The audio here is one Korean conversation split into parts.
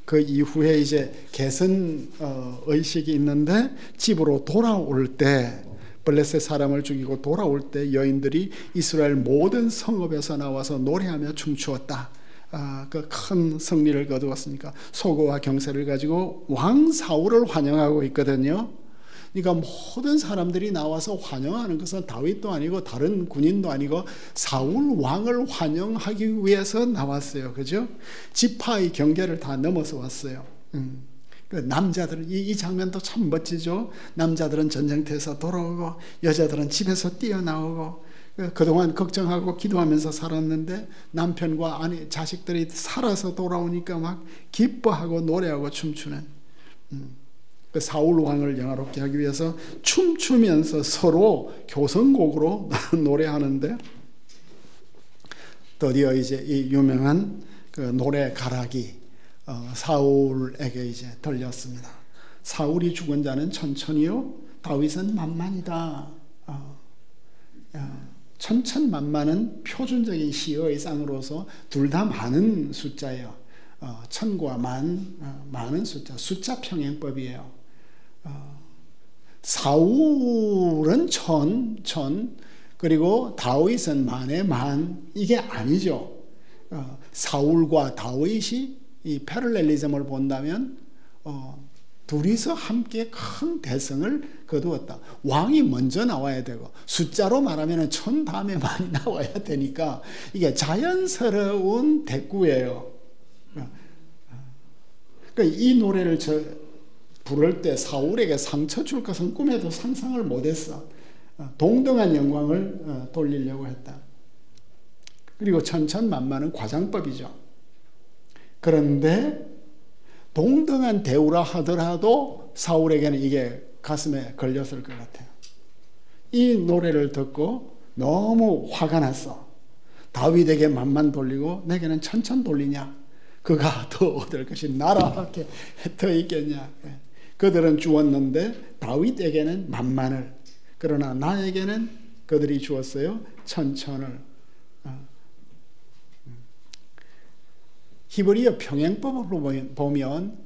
그 이후에 이제 개선 의식이 있는데 집으로 돌아올 때 블레셋 사람을 죽이고 돌아올 때 여인들이 이스라엘 모든 성읍에서 나와서 노래하며 춤추었다. 그 큰 승리를 거두었으니까 소고와 경세를 가지고 왕 사울을 환영하고 있거든요. 그러니까 모든 사람들이 나와서 환영하는 것은 다윗도 아니고 다른 군인도 아니고 사울 왕을 환영하기 위해서 나왔어요. 그죠? 지파의 경계를 다 넘어서 왔어요. 그 남자들은 이 장면도 참 멋지죠. 남자들은 전쟁터에서 돌아오고 여자들은 집에서 뛰어나오고 그동안 걱정하고 기도하면서 살았는데 남편과 자식들이 살아서 돌아오니까 막 기뻐하고 노래하고 춤추는 그 사울 왕을 영화롭게 하기 위해서 춤추면서 서로 교성곡으로 노래하는데 드디어 이제 이 유명한 그 노래 가락이 사울에게 이제 들렸습니다. 사울이 죽은 자는 천천히요, 다윗은 만만이다. 천천만만은 표준적인 시의 쌍으로서 둘 다 많은 숫자예요. 천과 많은 숫자 평행법이에요. 사울은 천, 그리고 다윗은 만의 만, 이게 아니죠. 사울과 다윗이 이 패럴렐리즘을 본다면 둘이서 함께 큰 대성을 거두었다. 왕이 먼저 나와야 되고 숫자로 말하면 천 다음에 많이 나와야 되니까 이게 자연스러운 대꾸예요. 그러니까 이 노래를 부를 때 사울에게 상처 줄 것은 꿈에도 상상을 못했어. 동등한 영광을 돌리려고 했다. 그리고 천천만만은 과장법이죠. 그런데 동등한 대우라 하더라도 사울에게는 이게 가슴에 걸렸을 것 같아요. 이 노래를 듣고 너무 화가 났어. 다윗에게 만만 돌리고 내게는 천천 돌리냐? 그가 더 얻을 것이 나라밖에 더 있겠냐? 그들은 주었는데 다윗에게는 만만을, 그러나 나에게는 그들이 주었어요 천천을. 히브리어 평행법으로 보면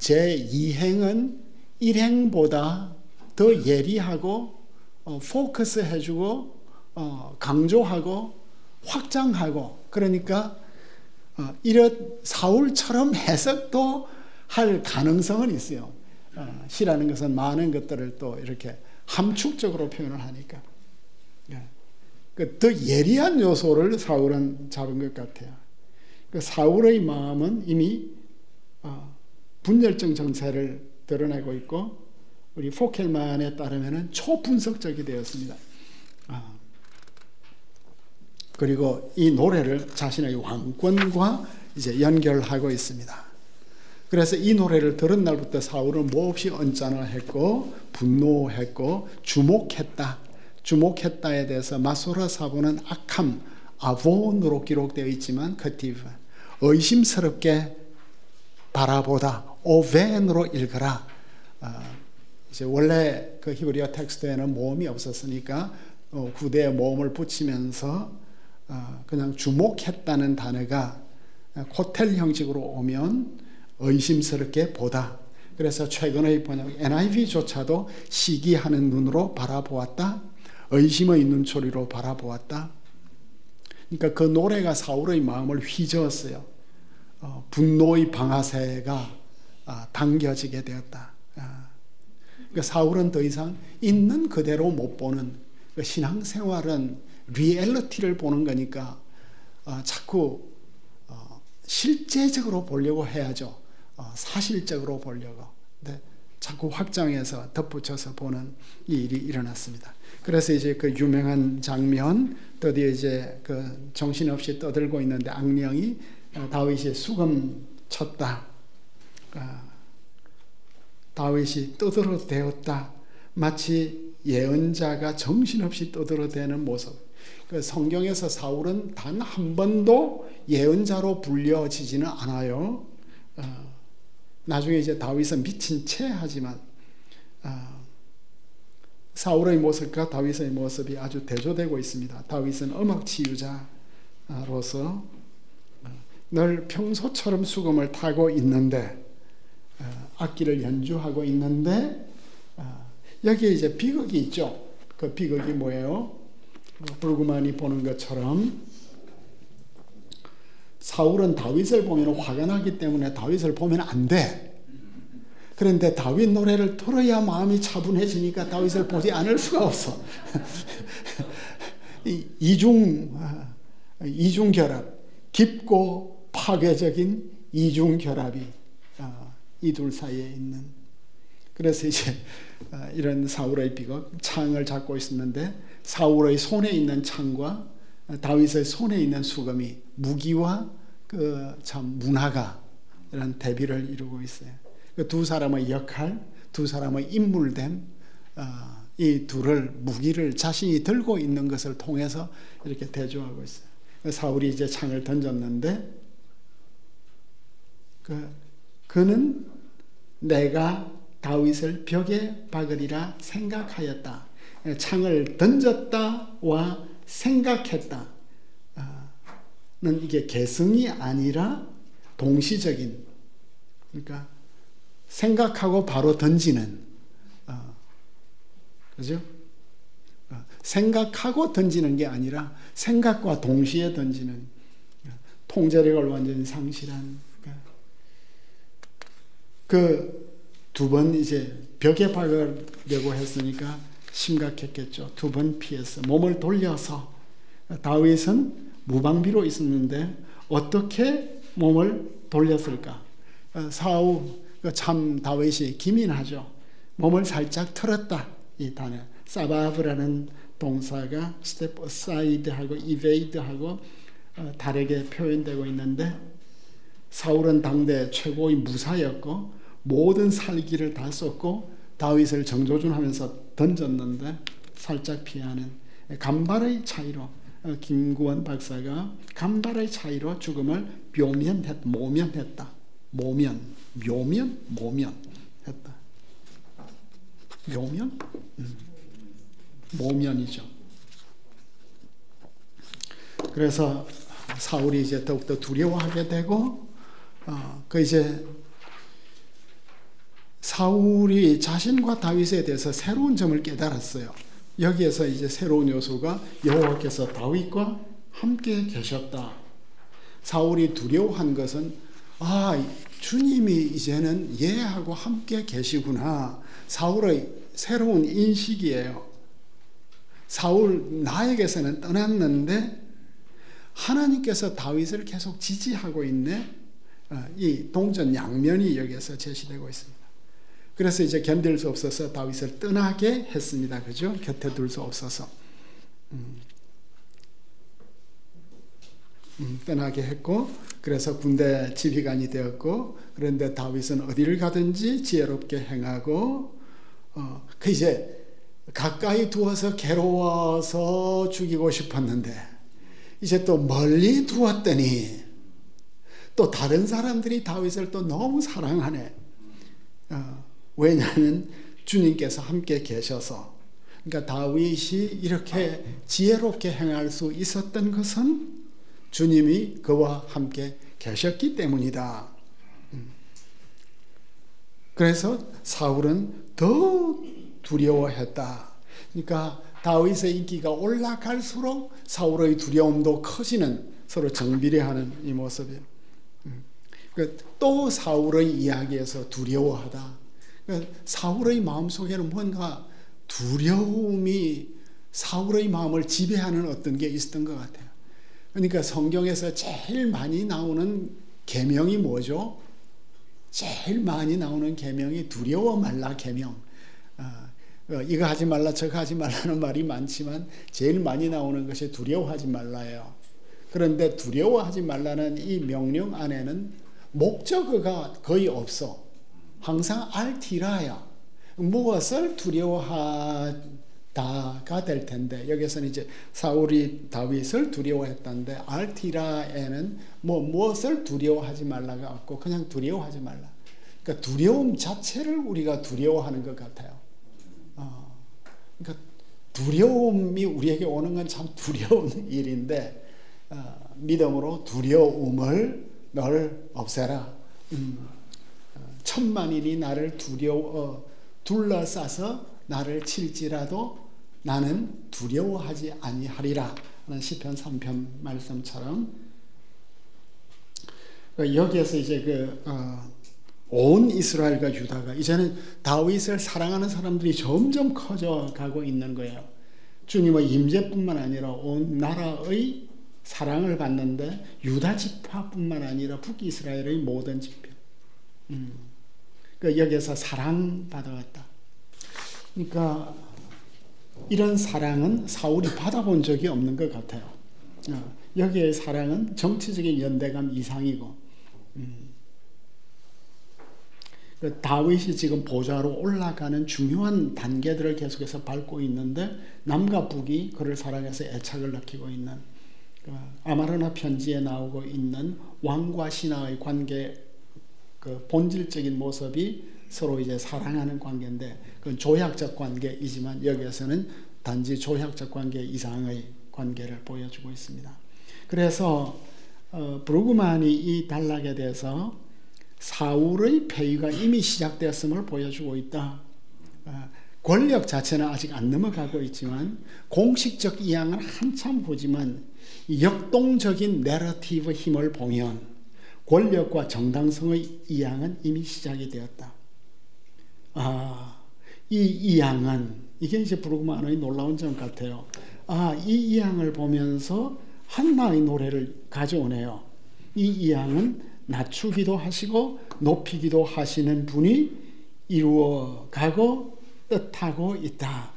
제2행은 1행보다 더 예리하고 포커스 해주고 강조하고 확장하고, 그러니까 이런 사울처럼 해석도 할 가능성은 있어요. 시라는 것은 많은 것들을 또 이렇게 함축적으로 표현을 하니까 더 예리한 요소를 사울은 잡은 것 같아요. 사울의 마음은 이미 분열증 정세를 드러내고 있고, 우리 포켈만에 따르면 초분석적이 되었습니다. 그리고 이 노래를 자신의 왕권과 이제 연결하고 있습니다. 그래서 이 노래를 들은 날부터 사울은 몹시 언짢아 했고 분노했고 주목했다. 주목했다에 대해서 마소라 사본은 악함, 아본으로 기록되어 있지만 커티브, 의심스럽게 바라보다, 오벤으로 읽어라. 이제 원래 그 히브리어 텍스트에는 모음이 없었으니까 후대에 모음을 붙이면서 그냥 주목했다는 단어가 코텔 형식으로 오면 의심스럽게 보다. 그래서 최근의 번역 NIV조차도 시기하는 눈으로 바라보았다, 의심의 눈초리로 바라보았다. 그러니까 그 노래가 사울의 마음을 휘저었어요. 분노의 방아쇠가 당겨지게 되었다. 그러니까 사울은 더 이상 있는 그대로 못 보는, 신앙생활은 리얼리티를 보는 거니까 자꾸 실제적으로 보려고 해야죠. 사실적으로 보려고. 근데 자꾸 확장해서 덧붙여서 보는 이 일이 일어났습니다. 그래서 이제 그 유명한 장면, 드디어 이제 그 정신없이 떠들고 있는데 악령이 다윗이 수금 쳤다. 다윗이 떠들어대었다. 마치 예언자가 정신없이 떠들어대는 모습. 그 성경에서 사울은 단 한 번도 예언자로 불려지지는 않아요. 나중에 이제 다윗은 미친 채 하지만 사울의 모습과 다윗의 모습이 아주 대조되고 있습니다. 다윗은 음악 치유자로서 늘 평소처럼 수금을 타고 있는데 악기를 연주하고 있는데 여기에 이제 비극이 있죠. 그 비극이 뭐예요? 불구만이 보는 것처럼 사울은 다윗을 보면 화가 나기 때문에 다윗을 보면 안 돼. 그런데 다윗 노래를 들어야 마음이 차분해지니까 다윗을 보지 않을 수가 없어. 이중 결합, 깊고 파괴적인 이중 결합이 이 둘 사이에 있는. 그래서 이제 이런 사울의 비극, 창을 잡고 있었는데 사울의 손에 있는 창과 다윗의 손에 있는 수금이 무기와 그 참 문화가 이런 대비를 이루고 있어요. 그 두 사람의 역할, 두 사람의 인물됨, 이 둘을 무기를 자신이 들고 있는 것을 통해서 이렇게 대조하고 있어요. 사울이 이제 창을 던졌는데 그는 내가 다윗을 벽에 박으리라 생각하였다. 창을 던졌다와 생각했다. 는 이게 개성이 아니라 동시적인, 그러니까 생각하고 바로 던지는, 그죠? 생각하고 던지는 게 아니라 생각과 동시에 던지는, 통제력을 완전히 상실한. 그 두 번 이제 벽에 박으려고 했으니까 심각했겠죠. 두 번 피했어. 몸을 돌려서. 다윗은 무방비로 있었는데 어떻게 몸을 돌렸을까? 사울, 참 다윗이 기민하죠. 몸을 살짝 틀었다. 이 단어 사바브라는 동사가 step aside하고 evade하고 다르게 표현되고 있는데, 사울은 당대 최고의 무사였고 모든 살기를 다 썼고 다윗을 정조준하면서 던졌는데 살짝 피하는 간발의 차이로, 김구원 박사가 간발의 차이로 죽음을 모면했다. 모면했다. 묘면? 모면이죠. 그래서 사울이 이제 더욱더 두려워하게 되고, 이제 사울이 자신과 다윗에 대해서 새로운 점을 깨달았어요. 여기에서 이제 새로운 요소가 여호와께서 다윗과 함께 계셨다. 사울이 두려워한 것은 주님이 이제는 얘하고 함께 계시구나. 사울의 새로운 인식이에요. 사울 나에게서는 떠났는데 하나님께서 다윗을 계속 지지하고 있네. 이 동전 양면이 여기에서 제시되고 있습니다. 그래서 이제 견딜 수 없어서 다윗을 떠나게 했습니다. 그죠? 곁에 둘 수 없어서. 떠나게 했고, 그래서 군대 지휘관이 되었고, 그런데 다윗은 어디를 가든지 지혜롭게 행하고, 이제 가까이 두어서 괴로워서 죽이고 싶었는데, 이제 또 멀리 두었더니, 또 다른 사람들이 다윗을 또 너무 사랑하네. 왜냐하면 주님께서 함께 계셔서. 그러니까 다윗이 이렇게 지혜롭게 행할 수 있었던 것은 주님이 그와 함께 계셨기 때문이다. 그래서 사울은 더 두려워했다. 그러니까 다윗의 인기가 올라갈수록 사울의 두려움도 커지는, 서로 정비례하는 이 모습이에요. 또 사울의 이야기에서 두려워하다. 사울의 마음속에는 뭔가 두려움이 사울의 마음을 지배하는 어떤 게 있었던 것 같아요. 그러니까 성경에서 제일 많이 나오는 계명이 뭐죠? 제일 많이 나오는 계명이 두려워 말라 계명. 이거 하지 말라 저거 하지 말라는 말이 많지만 제일 많이 나오는 것이 두려워하지 말라예요. 그런데 두려워하지 말라는 이 명령 안에는 목적어가 거의 없어. 항상 알티라야. 무엇을 두려워하다가 될 텐데, 여기서는 이제 사울이 다윗을 두려워했다는데 알티라에는 무엇을 두려워하지 말라가 없고 그냥 두려워하지 말라. 그러니까 두려움 자체를 우리가 두려워하는 것 같아요. 그러니까 두려움이 우리에게 오는 건 참 두려운 일인데, 믿음으로 두려움을 너를 없애라. 천만인이 나를 둘러싸서 나를 칠지라도 나는 두려워하지 아니하리라 하는 시편 3편 말씀처럼 여기에서 이제 온 이스라엘과 유다가 이제는 다윗을 사랑하는 사람들이 점점 커져가고 있는 거예요. 주님의 임재뿐만 아니라 온 나라의 사랑을 받는데 유다 지파뿐만 아니라 북이스라엘의 모든 지파. 여기에서 사랑받아왔다. 그러니까 이런 사랑은 사울이 받아본 적이 없는 것 같아요. 여기의 사랑은 정치적인 연대감 이상이고 다윗이 지금 보좌로 올라가는 중요한 단계들을 계속해서 밟고 있는데 남과 북이 그를 사랑해서 애착을 느끼고 있는 아마르나 편지에 나오고 있는 왕과 신하의 관계 본질적인 모습이 서로 이제 사랑하는 관계인데 그건 조약적 관계이지만 여기에서는 단지 조약적 관계 이상의 관계를 보여주고 있습니다. 그래서 브루그만이 이 단락에 대해서 사울의 폐위가 이미 시작되었음을 보여주고 있다. 권력 자체는 아직 안 넘어가고 있지만 공식적 이양은 한참 후지만 역동적인 내러티브 힘을 보면 권력과 정당성의 이양은 이미 시작이 되었다. 이 이양은 이게 이제 브루그만의 놀라운 점 같아요. 이 이양을 보면서 한나의 노래를 가져오네요. 이 이양은 낮추기도 하시고 높이기도 하시는 분이 이루어가고 뜻하고 있다.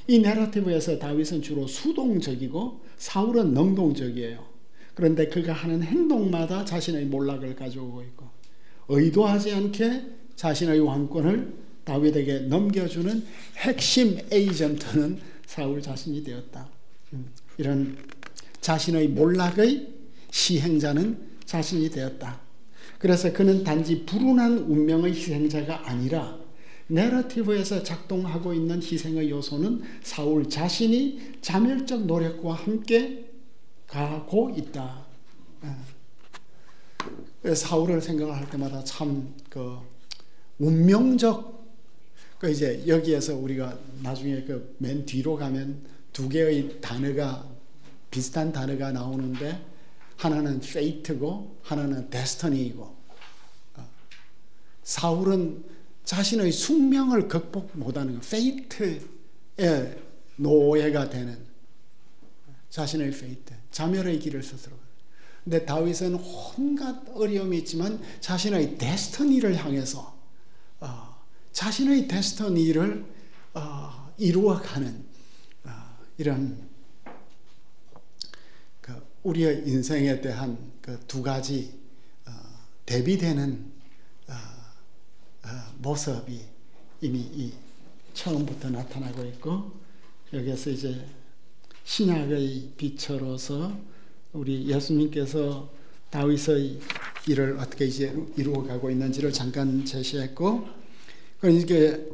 이 내러티브에서 다윗은 주로 수동적이고 사울은 능동적이에요. 그런데 그가 하는 행동마다 자신의 몰락을 가져오고 있고 의도하지 않게 자신의 왕권을 다윗에게 넘겨주는 핵심 에이전트는 사울 자신이 되었다. 이런 자신의 몰락의 시행자는 자신이 되었다. 그래서 그는 단지 불운한 운명의 희생자가 아니라 내러티브에서 작동하고 있는 희생의 요소는 사울 자신이 자멸적 노력과 함께 가고 있다. 사울을 생각할 때마다 참 운명적 이제 여기에서 우리가 나중에 맨 뒤로 가면 두 개의 단어가 비슷한 단어가 나오는데 하나는 fate고 하나는 destiny이고 사울은 자신의 숙명을 극복 못하는 fate의 노예가 되는 자신의 fate, 자멸의 길을 스스로. 근데 다윗은 온갖 어려움이 있지만 자신의 destiny를 향해서 자신의 destiny를 이루어가는 이런 우리의 인생에 대한 두 가지 대비되는 모습이 이미 처음부터 나타나고 있고 여기에서 이제 신약의 빛으로서 우리 예수님께서 다윗의 일을 어떻게 이제 이루어가고 있는지를 잠깐 제시했고 이게